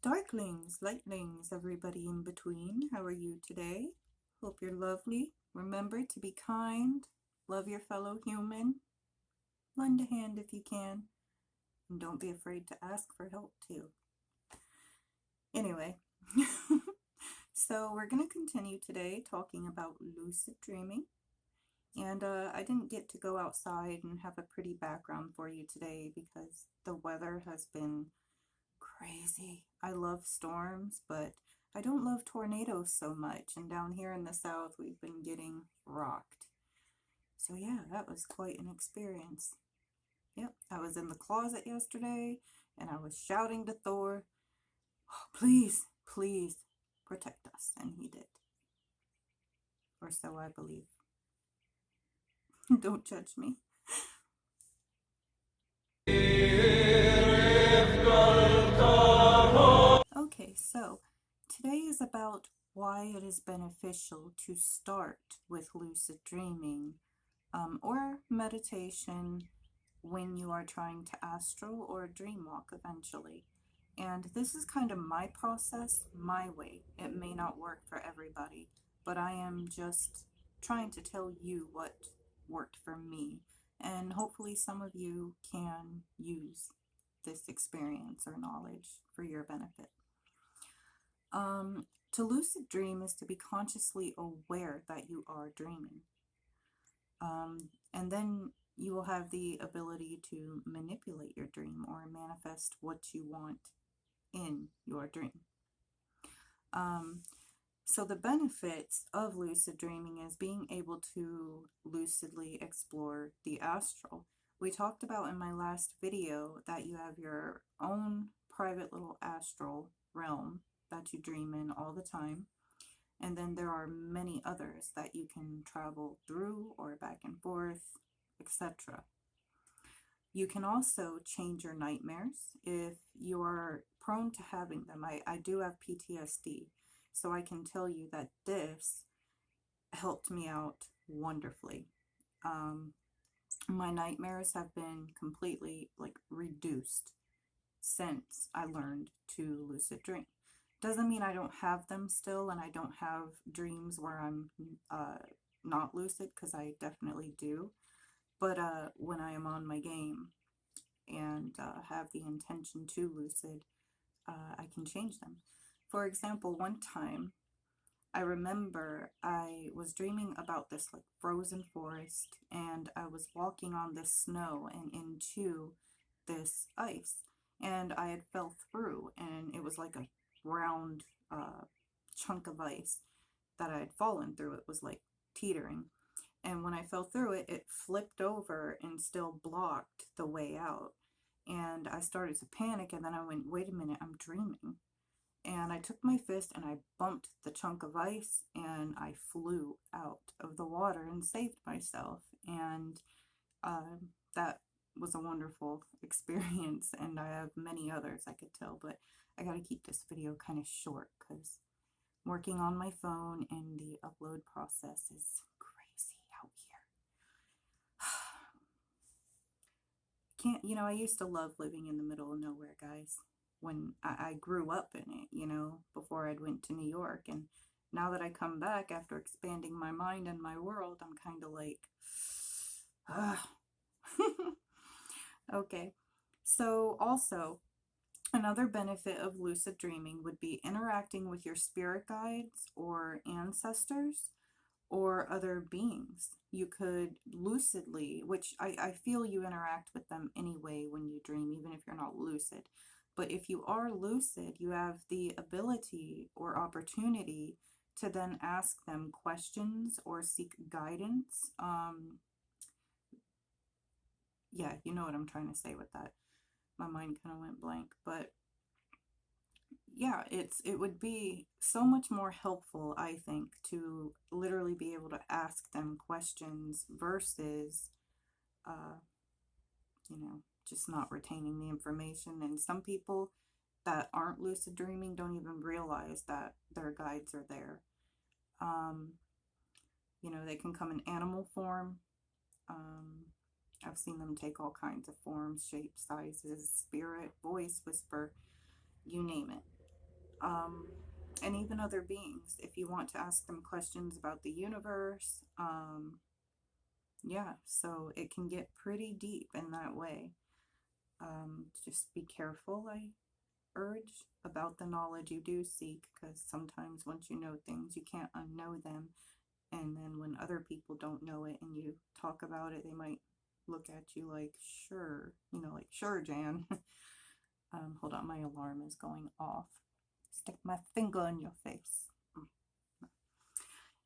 Darklings, lightlings, everybody in between, how are you today? Hope you're lovely. Remember to be kind, love your fellow human, lend a hand if you can, and don't be afraid to ask for help too. Anyway, so we're going to continue today talking about lucid dreaming. And I didn't get to go outside and have a pretty background for you today because the weather has been crazy. I love storms, but I don't love tornadoes so much. And down here in the south, we've been getting rocked. So yeah, that was quite an experience. Yep, I was in the closet yesterday and I was shouting to Thor, oh, please, please protect us. And he did. Or so I believe. Don't judge me. Okay, so today is about why it is beneficial to start with lucid dreaming or meditation when you are trying to astral or dream walk eventually. And this is kind of my process, my way. It may not work for everybody, but I am just trying to tell you what worked for me. And hopefully some of you can use this experience or knowledge for your benefit. To lucid dream is to be consciously aware that you are dreaming. And then you will have the ability to manipulate your dream or manifest what you want in your dream. So the benefits of lucid dreaming is being able to lucidly explore the astral. We talked about in my last video that you have your own private little astral realm that you dream in all the time. And then there are many others that you can travel through or back and forth, etc. You can also change your nightmares if you are prone to having them. I do have PTSD, so I can tell you that this helped me out wonderfully. My nightmares have been completely reduced since I learned to lucid dream. Doesn't mean I don't have them still, and I don't have dreams where I'm not lucid, because I definitely do. But when I am on my game and have the intention to lucid, I can change them. For example, one time I remember I was dreaming about this frozen forest, and I was walking on this snow and into this ice, and I had fell through, and it was like a round chunk of ice that I had fallen through. It was like teetering, and when I fell through it, it flipped over and still blocked the way out. And I started to panic, and then I went, wait a minute, I'm dreaming. And I took my fist and I bumped the chunk of ice, and I flew out of the water and saved myself. And that was a wonderful experience, and I have many others I could tell, but I gotta keep this video kind of short because working on my phone and the upload process is crazy out here. I used to love living in the middle of nowhere, guys, when I grew up in it, before I'd went to New York. And now that I come back after expanding my mind and my world, I'm kind of like, okay. So also, another benefit of lucid dreaming would be interacting with your spirit guides or ancestors or other beings. You could lucidly, which I feel you interact with them anyway when you dream, even if you're not lucid. But if you are lucid, you have the ability or opportunity to then ask them questions or seek guidance. Yeah, you know what I'm trying to say with that. My mind kind of went blank, but yeah, it would be so much more helpful, I think, to literally be able to ask them questions versus just not retaining the information. And some people that aren't lucid dreaming don't even realize that their guides are there. They can come in animal form. I've seen them take all kinds of forms, shapes, sizes, spirit, voice, whisper, you name it. um, and even other beings. If you want to ask them questions about the universe, yeah, so it can get pretty deep in that way. Just be careful, I urge, about the knowledge you do seek, because sometimes once you know things, you can't unknow them. And then when other people don't know it and you talk about it, they might look at you like, sure, like, sure, Jan. Hold on, my alarm is going off. Stick my finger in your face.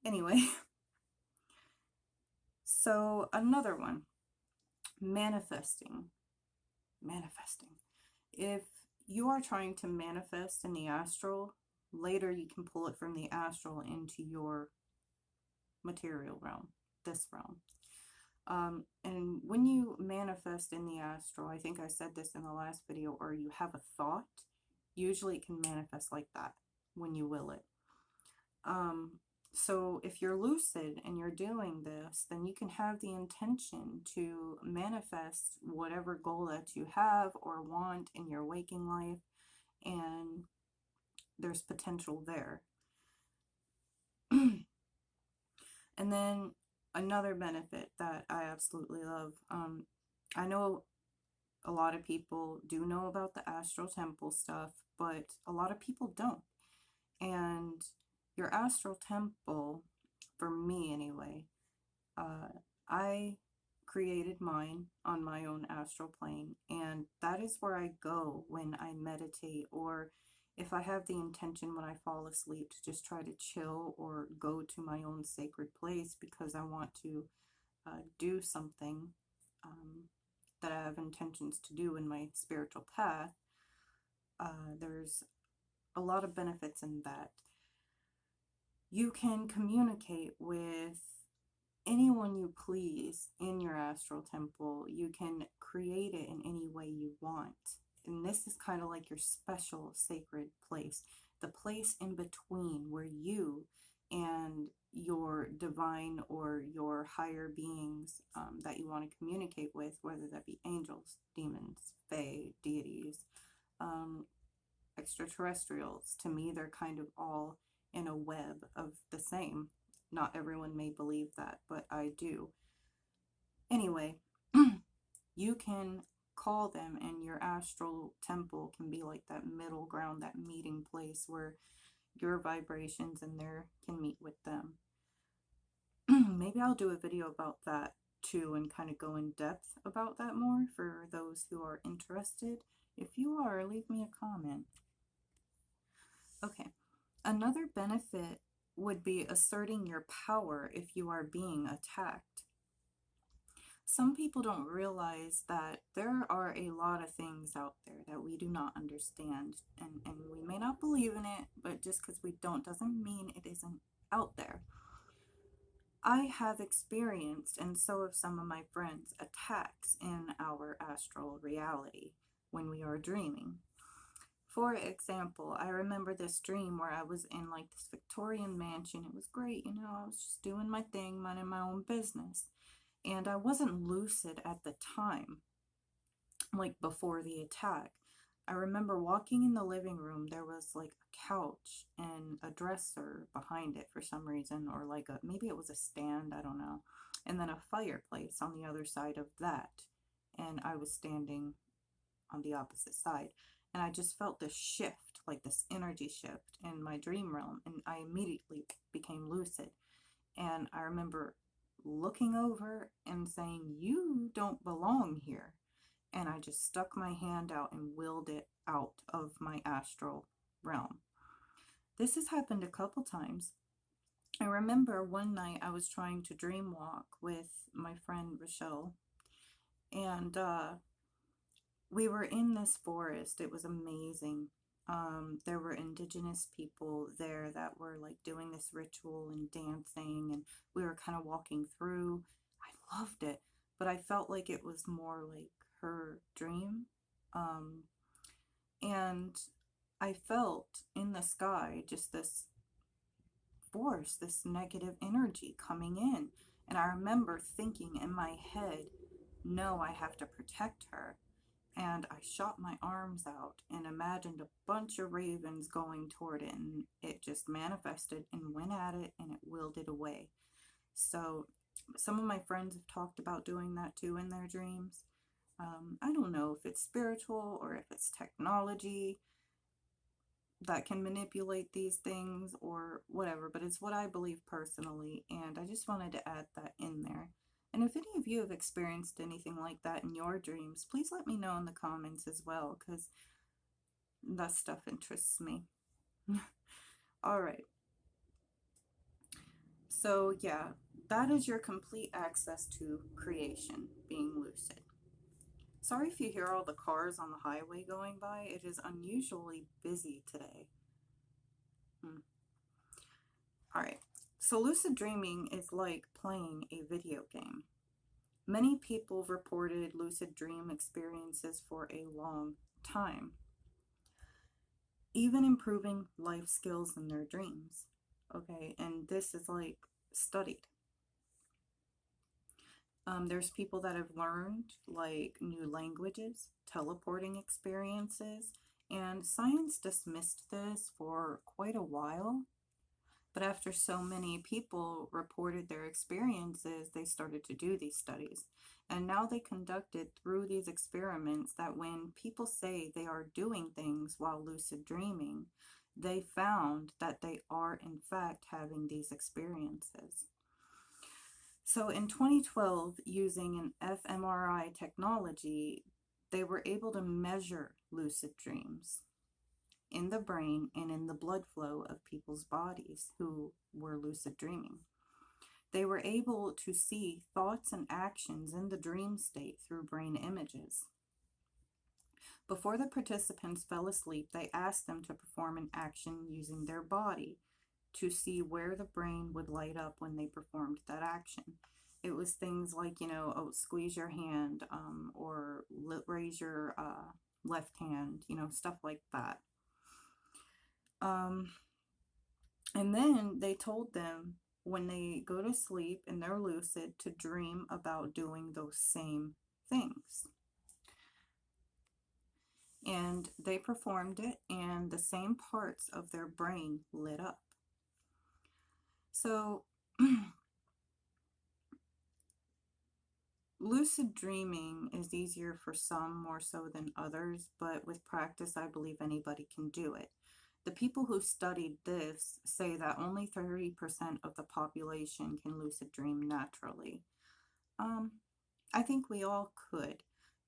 Anyway, so another one, manifesting. Manifesting. If you are trying to manifest in the astral, later you can pull it from the astral into your material realm, this realm. And when you manifest in the astral, I think I said this in the last video, or you have a thought, usually it can manifest like that when you will it. So if you're lucid and you're doing this, then you can have the intention to manifest whatever goal that you have or want in your waking life, and there's potential there. And then another benefit that I absolutely love, I know a lot of people do know about the astral temple stuff, but a lot of people don't. And your astral temple, for me anyway, I created mine on my own astral plane, and that is where I go when I meditate, or if I have the intention when I fall asleep to just try to chill or go to my own sacred place because I want to do something that I have intentions to do in my spiritual path. There's a lot of benefits in that. You can communicate with anyone you please in your astral temple. You can create it in any way you want. And this is kind of like your special sacred place, the place in between where you and your divine or your higher beings that you want to communicate with, whether that be angels, demons, fae, deities, extraterrestrials. To me, they're kind of all in a web of the same. Not everyone may believe that, but I do. Anyway, you can call them, and your astral temple can be like that middle ground, that meeting place where your vibrations and their can meet with them. Maybe I'll do a video about that too and kind of go in depth about that more for those who are interested. If you are, leave me a comment. Okay, another benefit would be asserting your power if you are being attacked. Some people don't realize that there are a lot of things out there that we do not understand, and we may not believe in it, but just because we don't doesn't mean it isn't out there. I have experienced, and so have some of my friends, attacks in our astral reality when we are dreaming. For example, I remember this dream where I was in like this Victorian mansion. It was great, I was just doing my thing, minding my own business. And I wasn't lucid at the time, like before the attack. I remember walking in the living room, there was like a couch and a dresser behind it for some reason, or like maybe it was a stand, I don't know. And then a fireplace on the other side of that. And I was standing on the opposite side. And I just felt this shift, like this energy shift in my dream realm. And I immediately became lucid. And I remember looking over and saying, "You don't belong here." And I just stuck my hand out and willed it out of my astral realm. This has happened a couple times. I remember one night I was trying to dream walk with my friend Rochelle, and we were in this forest. It was amazing. There were indigenous people there that were like doing this ritual and dancing, and we were kind of walking through. I loved it, but I felt like it was more like her dream. And I felt in the sky just this force, this negative energy coming in. And I remember thinking in my head, no, I have to protect her. and I shot my arms out and imagined a bunch of ravens going toward it, and it just manifested and went at it and it willed it away. So some of my friends have talked about doing that too in their dreams. I don't know if it's spiritual or if it's technology that can manipulate these things or whatever, but it's what I believe personally, and I just wanted to add that in there. And if any of you have experienced anything like that in your dreams, please let me know in the comments as well, because that stuff interests me. All right. So, yeah, that is your complete access to creation, being lucid. Sorry if you hear all the cars on the highway going by. It is unusually busy today. All right. So, lucid dreaming is like playing a video game. Many people reported lucid dream experiences for a long time, even improving life skills in their dreams. Okay, and this is like studied. There's people that have learned like new languages, teleporting experiences, and science dismissed this for quite a while. But after so many people reported their experiences, they started to do these studies. And now they conducted through these experiments that when people say they are doing things while lucid dreaming, they found that they are in fact having these experiences. So in 2012, using an fMRI technology, they were able to measure lucid dreams in the brain and in the blood flow of people's bodies who were lucid dreaming. They were able to see thoughts and actions in the dream state through brain images. Before the participants fell asleep, they asked them to perform an action using their body to see where the brain would light up when they performed that action. It was things like, oh, squeeze your hand, or raise your left hand, stuff like that. And then they told them when they go to sleep and they're lucid to dream about doing those same things. And they performed it, and the same parts of their brain lit up. So, lucid dreaming is easier for some more so than others, but with practice, I believe anybody can do it. The people who studied this say that only 30% of the population can lucid dream naturally. I think we all could,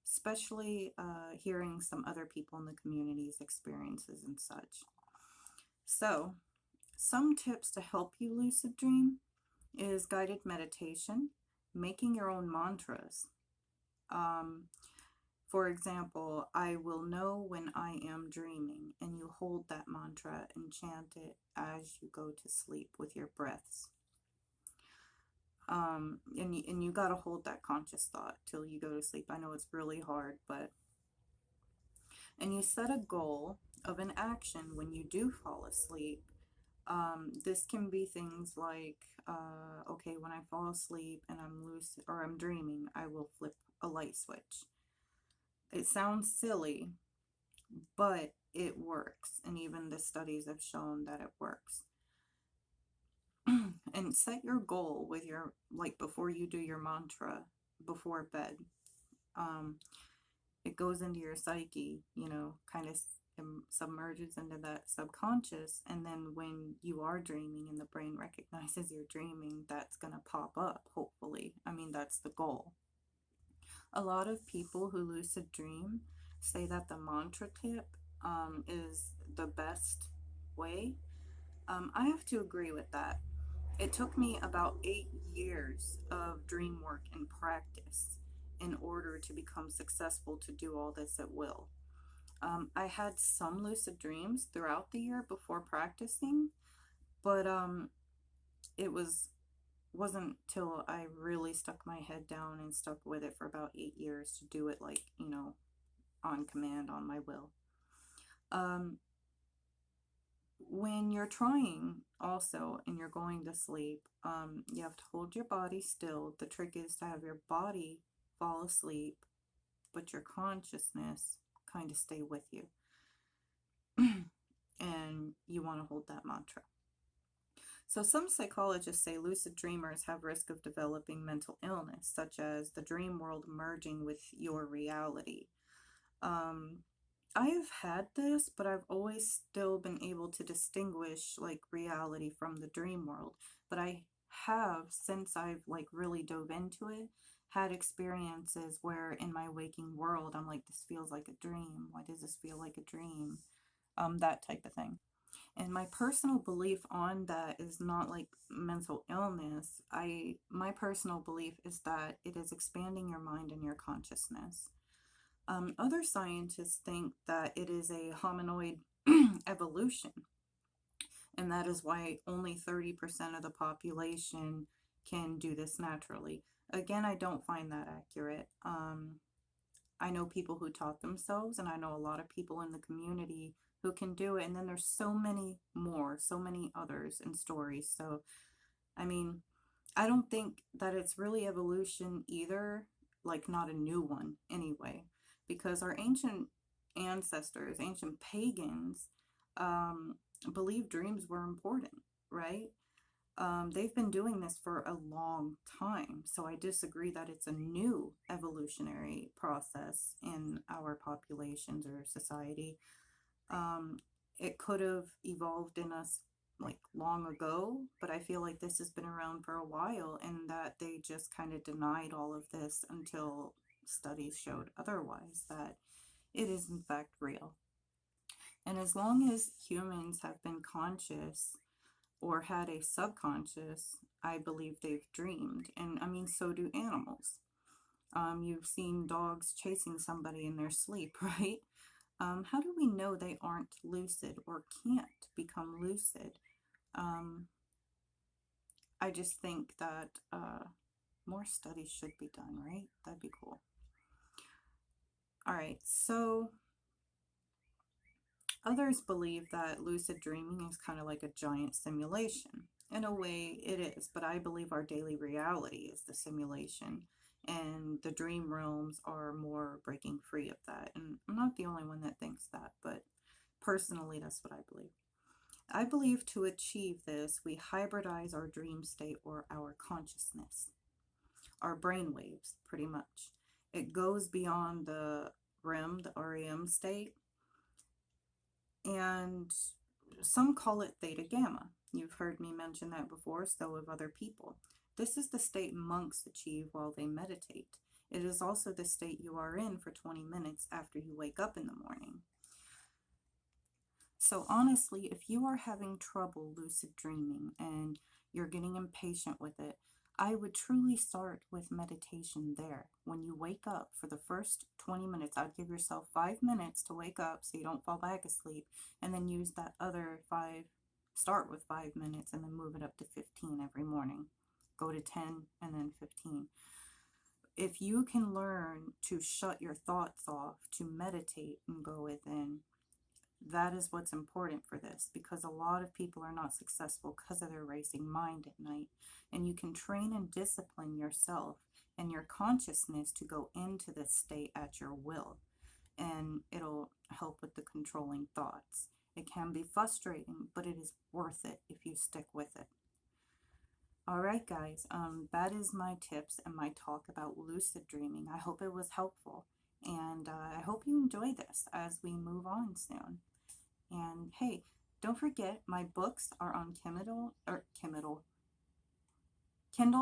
especially hearing some other people in the community's experiences and such. So, some tips to help you lucid dream is guided meditation, making your own mantras. For example, I will know when I am dreaming, and you hold that mantra and chant it as you go to sleep with your breaths. And you got to hold that conscious thought till you go to sleep. I know it's really hard, and you set a goal of an action when you do fall asleep. This can be things like, okay, when I fall asleep and I'm lucid or I'm dreaming, I will flip a light switch. It sounds silly, but it works, and even the studies have shown that it works. And set your goal with your, like, before you do your mantra before bed. It goes into your psyche, kind of submerges into that subconscious, and then when you are dreaming and the brain recognizes you're dreaming, that's going to pop up, hopefully. I mean, that's the goal. A lot of people who lucid dream say that the mantra tip is the best way. I have to agree with that. It took me about 8 years of dream work and practice in order to become successful to do all this at will. I had some lucid dreams throughout the year before practicing, but it wasn't till I really stuck my head down and stuck with it for about 8 years to do it, like, on command, on my will. When you're trying also and you're going to sleep, you have to hold your body still. The trick is to have your body fall asleep but your consciousness kind of stay with you. And you want to hold that mantra. So some psychologists say lucid dreamers have risk of developing mental illness, such as the dream world merging with your reality. Um, I have had this, but I've always still been able to distinguish like reality from the dream world. But I have, since I've like really dove into it, had experiences where in my waking world I'm like, this feels like a dream. Why does this feel like a dream? That type of thing. And my personal belief on that is not like mental illness. My personal belief is that it is expanding your mind and your consciousness. Other scientists think that it is a hominoid evolution, and that is why only 30% of the population can do this naturally. Again, I don't find that accurate. I know people who taught themselves, and I know a lot of people in the community who can do it, and then there's so many more, so many others and stories. So, I mean, I don't think that it's really evolution either, like not a new one anyway, because our ancient ancestors, ancient pagans, um, believed dreams were important, right? They've been doing this for a long time, so I disagree that it's a new evolutionary process in our populations or society. Um, it could have evolved in us like long ago, but I feel like this has been around for a while and that they just kind of denied all of this until studies showed otherwise, that it is in fact real. And as long as humans have been conscious or had a subconscious, I believe they've dreamed. And I mean, so do animals. You've seen dogs chasing somebody in their sleep, right? How do we know they aren't lucid or can't become lucid? Um, I just think that more studies should be done, right? That'd be cool. All right, so others believe that lucid dreaming is kind of like a giant simulation. In a way, it is, but I believe our daily reality is the simulation, and the dream realms are more breaking free of that. And I'm not the only one that thinks that, but personally, that's what I believe. I believe to achieve this, we hybridize our dream state or our consciousness, our brain waves, pretty much. It goes beyond the REM, the REM state, and some call it theta gamma. You've heard me mention that before, so have other people. This is the state monks achieve while they meditate. It is also the state you are in for 20 minutes after you wake up in the morning. So honestly, if you are having trouble lucid dreaming and you're getting impatient with it, I would truly start with meditation there. When you wake up for the first 20 minutes, I'd give yourself 5 minutes to wake up so you don't fall back asleep, and then use that other 5, start with 5 minutes and then move it up to 15 every morning. Go to 10 and then 15. If you can learn to shut your thoughts off, to meditate and go within, that is what's important for this, because a lot of people are not successful because of their racing mind at night. And you can train and discipline yourself and your consciousness to go into this state at your will, and it'll help with the controlling thoughts. It can be frustrating, but it is worth it if you stick with it. All right, guys, that is my tips and my talk about lucid dreaming. I hope it was helpful, and I hope you enjoy this as we move on soon. And hey, don't forget, my books are on Kindle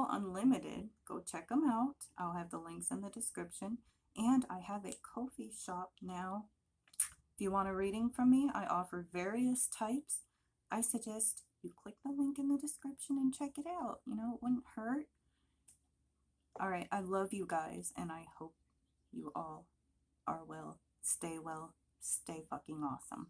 Unlimited. Go check them out. I'll have the links in the description. And I have a Ko-fi shop now. If you want a reading from me, I offer various types. I suggest you click the link in the description and check it out. You know, it wouldn't hurt. All right, I love you guys, and I hope you all are well. Stay well. Stay fucking awesome.